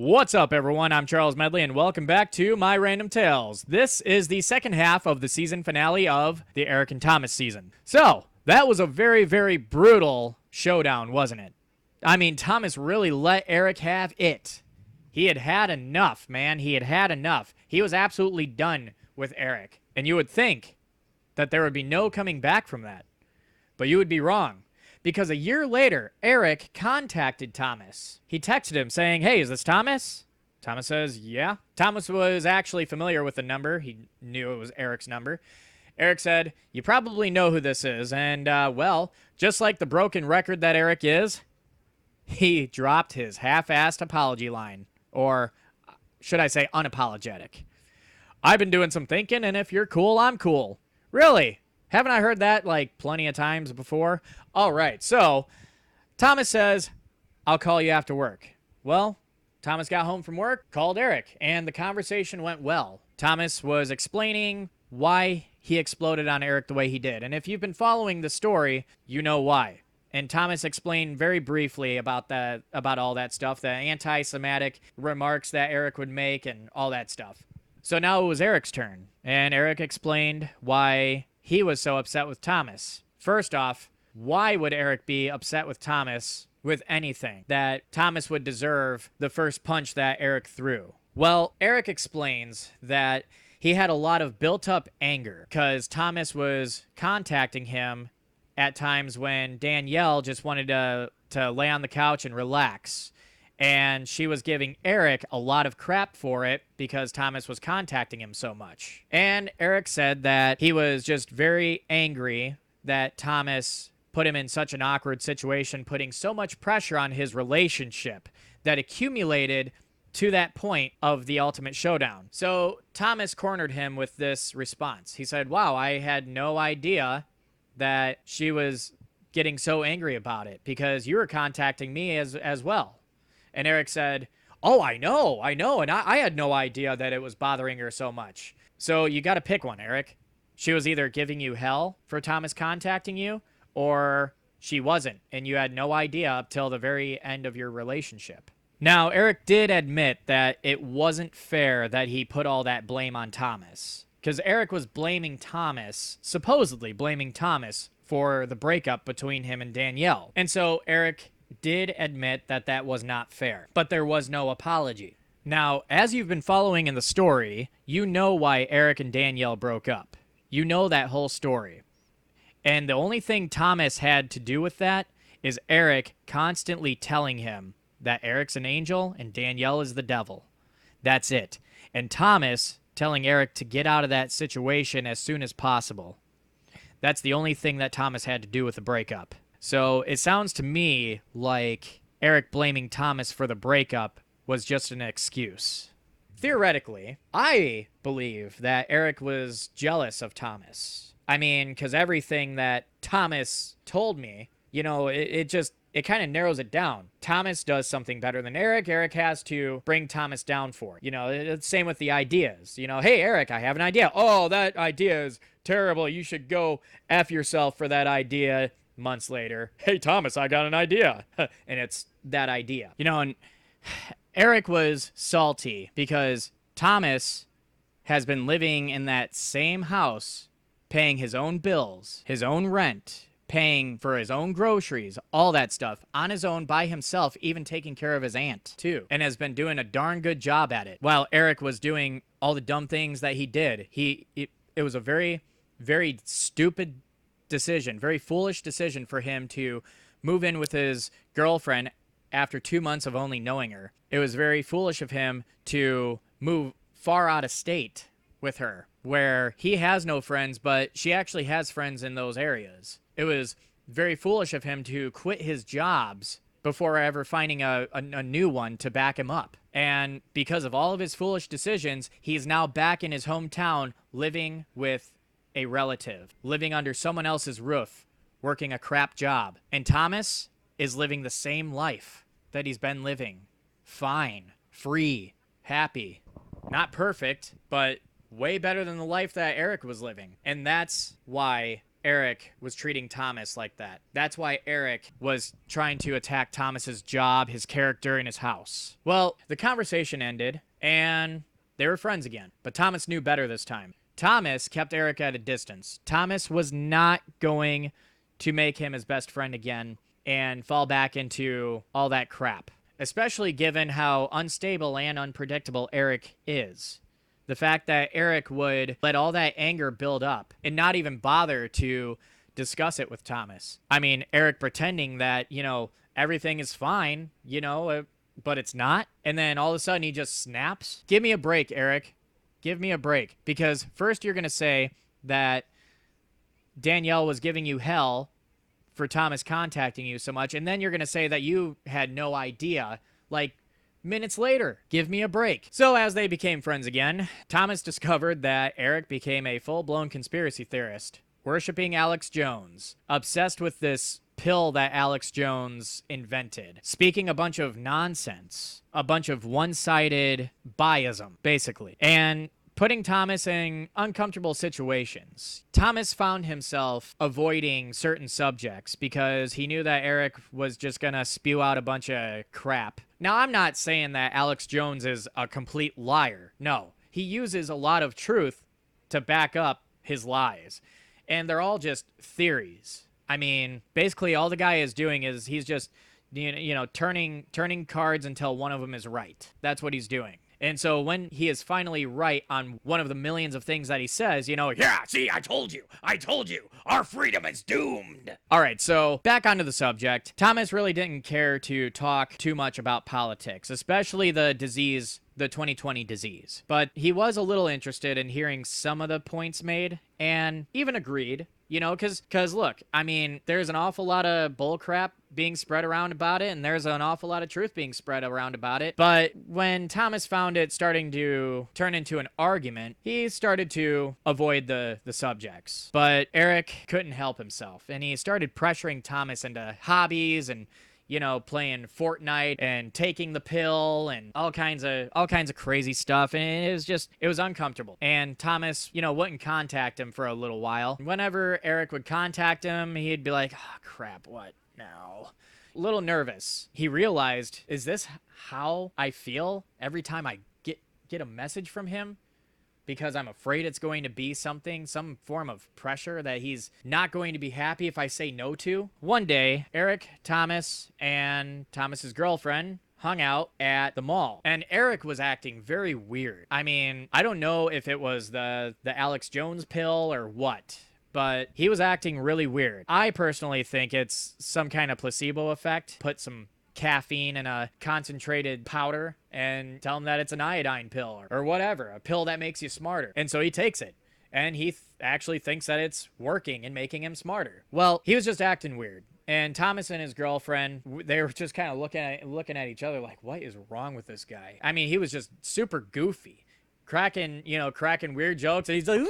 What's up, everyone? I'm Charles Medley, and welcome back to My Random Tales. This is the second half of the season finale of the Eric and Thomas season. So, that was a very, very brutal showdown, wasn't it? I mean, Thomas really let Eric have it. He had had enough, man. He had had enough. He was absolutely done with Eric. And you would think that there would be no coming back from that. But you would be wrong. Because a year later, Eric contacted Thomas. He texted him saying, "Hey, is this Thomas?" Thomas says, "Yeah." Thomas was actually familiar with the number. He knew it was Eric's number. Eric said, "You probably know who this is." And, well, just like the broken record that Eric is, he dropped his half-assed apology line. Or should I say unapologetic. "I've been doing some thinking, and if you're cool, I'm cool." Really? Haven't I heard that, like, plenty of times before? All right, so Thomas says, "I'll call you after work." Well, Thomas got home from work, called Eric, and the conversation went well. Thomas was explaining why he exploded on Eric the way he did. And if you've been following the story, you know why. And Thomas explained very briefly about all that stuff, the anti-Semitic remarks that Eric would make and all that stuff. So now it was Eric's turn, and Eric explained why he was so upset with Thomas. First off, why would Eric be upset with Thomas with anything? That Thomas would deserve the first punch that Eric threw. Well, Eric explains that he had a lot of built-up anger because Thomas was contacting him at times when Danielle just wanted to lay on the couch and relax. And she was giving Eric a lot of crap for it because Thomas was contacting him so much. And Eric said that he was just very angry that Thomas put him in such an awkward situation, putting so much pressure on his relationship that accumulated to that point of the ultimate showdown. So Thomas cornered him with this response. He said, "Wow, I had no idea that she was getting so angry about it because you were contacting me as well." And Eric said, "Oh, I know. And I had no idea that it was bothering her so much." So you got to pick one, Eric. She was either giving you hell for Thomas contacting you, or she wasn't, and you had no idea up till the very end of your relationship. Now, Eric did admit that it wasn't fair that he put all that blame on Thomas, because Eric was blaming Thomas, supposedly blaming Thomas, for the breakup between him and Danielle. And so Eric did admit that that was not fair, but there was no apology. Now, as you've been following in the story, you know why Eric and Danielle broke up. You know that whole story. And the only thing Thomas had to do with that is Eric constantly telling him that Eric's an angel and Danielle is the devil. That's it. And Thomas telling Eric to get out of that situation as soon as possible. That's the only thing that Thomas had to do with the breakup. So it sounds to me like Eric blaming Thomas for the breakup was just an excuse. Theoretically, I believe that Eric was jealous of Thomas. I mean, because everything that Thomas told me, it kind of narrows it down. Thomas does something better than Eric. Eric has to bring Thomas down for it. It's the same with the ideas. "Hey, Eric, I have an idea." "Oh, that idea is terrible. You should go F yourself for that idea." Months later, "Hey, Thomas, I got an idea." And it's that idea. And Eric was salty because Thomas has been living in that same house, paying his own bills, his own rent, paying for his own groceries, all that stuff, on his own, by himself, even taking care of his aunt, too, and has been doing a darn good job at it, while Eric was doing all the dumb things that he did. It was a very, very stupid decision, very foolish decision for him to move in with his girlfriend after 2 months of only knowing her. It was very foolish of him to move far out of state with her, where he has no friends, but she actually has friends in those areas. It was very foolish of him to quit his jobs before ever finding a new one to back him up. And because of all of his foolish decisions, he's now back in his hometown living with a relative, living under someone else's roof, working a crap job. And Thomas is living the same life that he's been living. Fine, free, happy. Not perfect, but way better than the life that Eric was living. And that's why Eric was treating Thomas like that. That's why Eric was trying to attack Thomas's job, his character, and his house. Well, the conversation ended, and they were friends again. But Thomas knew better this time. Thomas kept Eric at a distance. Thomas was not going to make him his best friend again and fall back into all that crap, especially given how unstable and unpredictable Eric is. The fact that Eric would let all that anger build up and not even bother to discuss it with Thomas. I mean, Eric pretending that, everything is fine, but it's not. And then all of a sudden he just snaps. Give me a break, Eric. Give me a break. Because first you're going to say that Danielle was giving you hell for Thomas contacting you so much, and then you're going to say that you had no idea, like, minutes later. Give me a break. So as they became friends again, Thomas discovered that Eric became a full-blown conspiracy theorist, worshiping Alex Jones, obsessed with this pill that Alex Jones invented, speaking a bunch of nonsense, a bunch of one-sided biasm, basically, and putting Thomas in uncomfortable situations. Thomas found himself avoiding certain subjects because he knew that Eric was just gonna spew out a bunch of crap. Now, I'm not saying that Alex Jones is a complete liar. No, he uses a lot of truth to back up his lies, and they're all just theories. I mean, basically all the guy is doing is he's just, turning cards until one of them is right. That's what he's doing. And so when he is finally right on one of the millions of things that he says, yeah, see, I told you, our freedom is doomed. All right, so back onto the subject. Thomas really didn't care to talk too much about politics, especially the 2020 disease. But he was a little interested in hearing some of the points made and even agreed, because look, I mean, there's an awful lot of bullcrap being spread around about it, and there's an awful lot of truth being spread around about it. But when Thomas found it starting to turn into an argument, he started to avoid the subjects. But Eric couldn't help himself, and he started pressuring Thomas into hobbies and playing Fortnite and taking the pill and all kinds of crazy stuff. And it was uncomfortable. And Thomas, wouldn't contact him for a little while. Whenever Eric would contact him, he'd be like, oh, crap, what now? A little nervous. He realized, is this how I feel every time I get a message from him? Because I'm afraid it's going to be some form of pressure that he's not going to be happy if I say no to. One day, Eric, Thomas, and Thomas's girlfriend hung out at the mall, and Eric was acting very weird. I mean, I don't know if it was the Alex Jones pill or what, but he was acting really weird. I personally think it's some kind of placebo effect. Put some caffeine in a concentrated powder and tell him that it's an iodine pill or whatever, a pill that makes you smarter. And so he takes it, and he actually thinks that it's working and making him smarter. Well, he was just acting weird. And Thomas and his girlfriend, they were just kind of looking at each other like, what is wrong with this guy? I mean, he was just super goofy, cracking weird jokes, and he's like,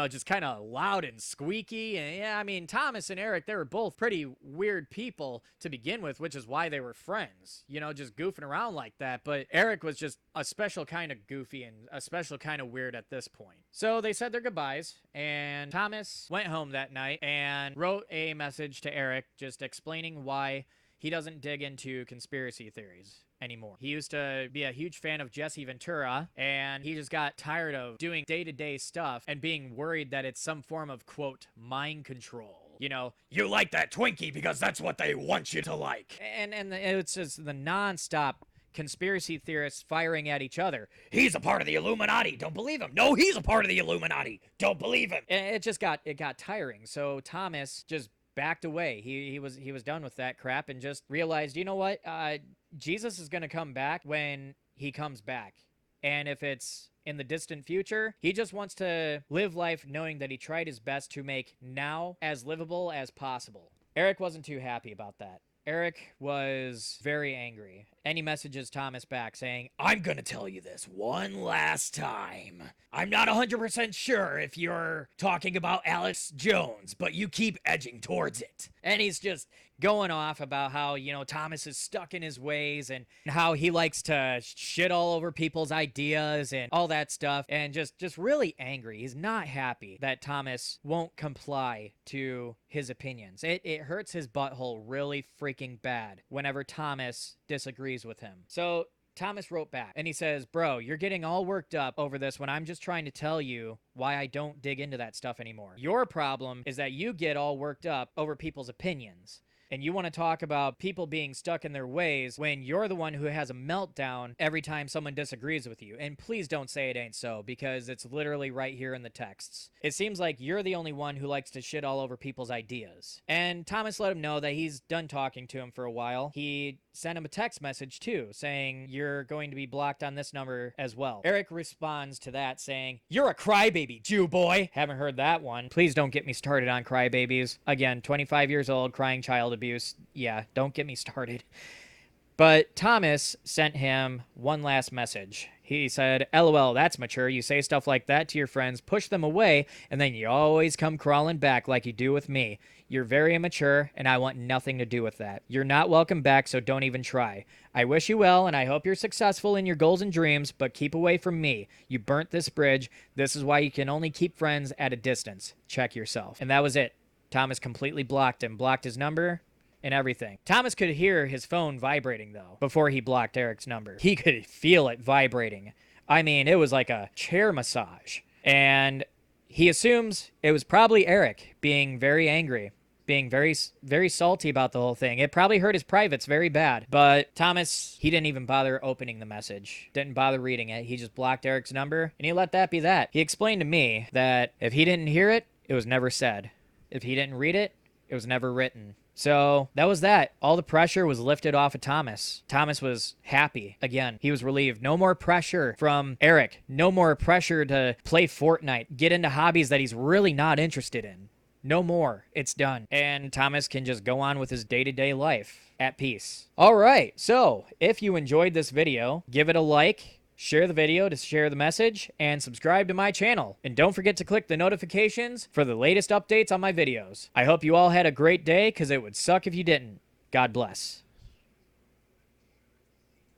just kind of loud and squeaky. And yeah, I mean, Thomas and Eric, they were both pretty weird people to begin with, which is why they were friends, just goofing around like that. But Eric was just a special kind of goofy and a special kind of weird at this point. So they said their goodbyes, and Thomas went home that night and wrote a message to Eric just explaining why he doesn't dig into conspiracy theories anymore. He used to be a huge fan of Jesse Ventura, and he just got tired of doing day-to-day stuff and being worried that it's some form of, quote, mind control. You like that Twinkie because that's what they want you to like. And it's just the nonstop conspiracy theorists firing at each other. He's a part of the Illuminati. Don't believe him. No, he's a part of the Illuminati. Don't believe him. And it got tiring. So Thomas just backed away. He was done with that crap and just realized, you know what? Jesus is going to come back when he comes back. And if it's in the distant future, he just wants to live life knowing that he tried his best to make now as livable as possible. Eric wasn't too happy about that. Eric was very angry. And he messages Thomas back saying, I'm going to tell you this one last time. I'm not 100% sure if you're talking about Alex Jones, but you keep edging towards it. And he's just going off about how, Thomas is stuck in his ways and how he likes to shit all over people's ideas and all that stuff, and just really angry. He's not happy that Thomas won't comply to his opinions. It hurts his butthole really freaking bad whenever Thomas disagrees with him. So Thomas wrote back and he says, bro, you're getting all worked up over this when I'm just trying to tell you why I don't dig into that stuff anymore. Your problem is that you get all worked up over people's opinions. And you want to talk about people being stuck in their ways when you're the one who has a meltdown every time someone disagrees with you. And please don't say it ain't so, because it's literally right here in the texts. It seems like you're the only one who likes to shit all over people's ideas. And Thomas let him know that he's done talking to him for a while. He sent him a text message too, saying, you're going to be blocked on this number as well. Eric responds to that saying, you're a crybaby, Jew boy. Haven't heard that one. Please don't get me started on crybabies. Again, 25 years old, crying child abuse. Yeah, don't get me started. But Thomas sent him one last message. He said, LOL, that's mature. You say stuff like that to your friends, push them away, and then you always come crawling back like you do with me. You're very immature, and I want nothing to do with that. You're not welcome back, so don't even try. I wish you well, and I hope you're successful in your goals and dreams, but keep away from me. You burnt this bridge. This is why you can only keep friends at a distance. Check yourself. And that was it. Thomas completely blocked him, blocked his number, and everything. Thomas could hear his phone vibrating, though, before he blocked Eric's number. He could feel it vibrating. I mean, it was like a chair massage. And he assumes it was probably Eric being very angry, being very, very salty about the whole thing. It probably hurt his privates very bad. But Thomas, he didn't even bother opening the message. Didn't bother reading it. He just blocked Eric's number, and he let that be that. He explained to me that if he didn't hear it, it was never said. If he didn't read it, it was never written. So that was that. All the pressure was lifted off of Thomas. Thomas was happy. Again, he was relieved. No more pressure from Eric. No more pressure to play Fortnite, get into hobbies that he's really not interested in. No more. It's done. And Thomas can just go on with his day-to-day life at peace. All right. So if you enjoyed this video, give it a like. Share the video to share the message, and subscribe to my channel. And don't forget to click the notifications for the latest updates on my videos. I hope you all had a great day, because it would suck if you didn't. God bless.